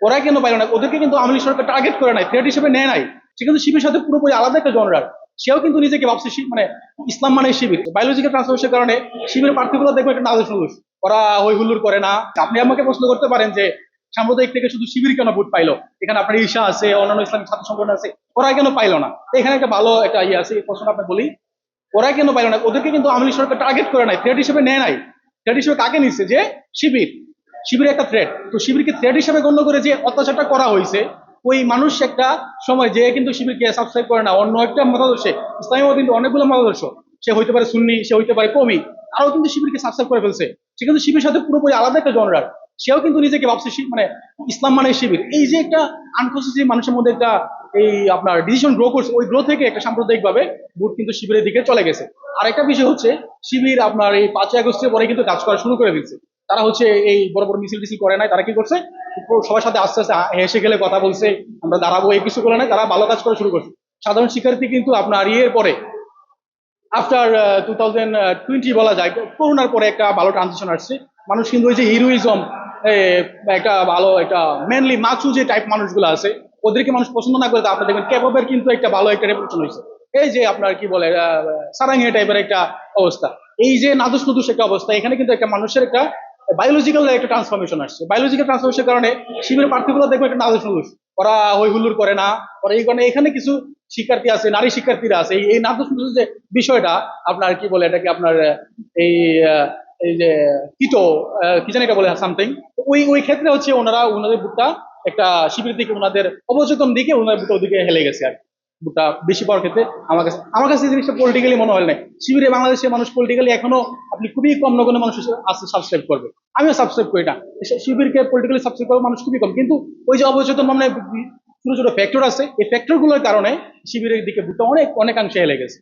ওরা কেন পাইল না? ওদেরকে কিন্তু আওয়ামী লীগ সরকার টার্গেট করে নাই, থ্রেট হিসেবে নেয় নাই। সে কিন্তু শিবিরের সাথে পুরোপুরি আলাদা একটা জনরার। সেও কিন্তু নিজেকে ভাবছে মানে ইসলাম মানে শিবির। বায়োলজিক্যাল ট্রান্সফরমেশনের কারণে শিবিরের প্রার্থীগুলো দেখবেন একটা নাদুস নুদুস, ওরা হই হুল্লোড় করে না। আপনি আমাকে প্রশ্ন করতে পারেন যে সাম্প্রদায়িক থেকে শুধু শিবির কেন ভোট পাইলো, এখানে আপনার ঈশা আছে, অন্যান্য ইসলামিক ছাত্র সংগঠন আছে, ওরা কেন পাইলো না? এখানে একটা ভালো একটা ইয়ে আছে, এই প্রশ্নটা আপনি বলি। ওরা কেন পাইলো না? ওদেরকে কিন্তু আওয়ামী লীগ সরকার টার্গেট করে নাই, থ্রেট হিসেবে নেয় নাই। থ্রেট হিসেবে কাকে নিচ্ছে? যে শিবির। শিবির একটা থ্রেট। তো শিবিরকে থ্রেট হিসেবে গণ্য করে যে অত্যাচারটা করা হয়েছে, ওই মানুষ একটা সময় যে কিন্তু শিবিরকে সাবস্ক্রাইব করে না, অন্য একটা মতাদর্শে, ইসলামী কিন্তু অনেকগুলো মতাদর্শ, সে হইতে পারে সুন্নি, সে হইতে পারে কমি, আরো কিন্তু শিবিরকে সাবস্ক্রাইব করে ফেলছে। সে কিন্তু শিবির সাথে পুরোপুরি আলাদা একটা জনরার। সেও কিন্তু নিজেকে ভাবছে মানে ইসলাম মানে শিবির। এই যে একটা আনকনসিয়াসলি মানুষের মধ্যে একটা এই আপনার ডিসিশন গ্রো করছে, ওই গ্রো থেকে একটা সাম্প্রদায়িক ভাবে ভোট কিন্তু শিবিরের দিকে চলে গেছে। আর একটা বিষয় হচ্ছে, শিবির আপনার এই 5ই আগস্টের পরে কিন্তু কাজ করা শুরু করে দিচ্ছে। তারা হচ্ছে এই বড় বড় মিছিল টিছিল করে নাই, তারা কি করছে, সবার সাথে আস্তে আস্তে হেসে গেলে কথা বলছে, আমরা দাঁড়াবো, এই কিছু করে নাই, তারা ভালো কাজ করা শুরু করছে। সাধারণ শিক্ষার্থী কিন্তু আপনার ইয়ের পরে, আফটার 2020 বলা যায়, করোনার পরে একটা ভালো ট্রানজিশন আসছে। মানুষ কিন্তু ওই যে হিরোইজম, একটা ভালো একটা মেনলি মাচু যে টাইপ মানুষগুলো আছে, ওদেরকে মানুষ পছন্দ না করে, আপনি দেখবেন কেপবের কিন্তু একটা ভালো একটা রেপুটেশন হয়েছে। এই যে আপনার কি বলে সারাঙ্গিয়া টাইপের একটা অবস্থা, এই যে নাদুস নুদুস একটা অবস্থা, এখানে কিন্তু একটা মানুষের একটা বায়োলজিক্যাল একটা ট্রান্সফরমেশন আসছে। বায়োলজিক্যাল ট্রান্সফরমেশনের কারণে শিবিরের প্রার্থীগুলো দেখবেন একটা নাদুস নুদুস, ওরা হই হুল্লোড় করে না। ওরা এই কারণে এখানে কিছু শিক্ষার্থী আছে, নারী শিক্ষার্থীরা আছে, এই নাদুস নুদুস যে বিষয়টা, আপনার কি বলে এটাকে আপনার এই এই যে কিটো কি জানি এটা বলে সামথিং, ওই ওই ক্ষেত্রে হচ্ছে ওনারা ওনাদের বুকটা একটা শিবির দিকে, ওনাদের অবচেতন দিকে ওনাদের বুকটা ওদিকে হেলে গেছে আর কি। বুকটা বেশি পাওয়ার ক্ষেত্রে আমার কাছে এই জিনিসটা পলিটিক্যালি মনে হয় না। শিবিরে বাংলাদেশের মানুষ পলিটিক্যালি এখনো আপনি খুবই কম নগণ্য মানুষ আছে সাবস্ক্রাইব করবে। আমিও সাবস্ক্রাইব করি না। শিবিরকে পলিটিক্যালি সাবস্ক্রাইব করার মানুষ খুবই কম, কিন্তু ওই যে অবচেতন মানে ছোট ছোট ফ্যাক্টর আছে, এই ফ্যাক্টর গুলোর কারণে শিবিরের দিকে বুকটা অনেকাংশে হেলে গেছে।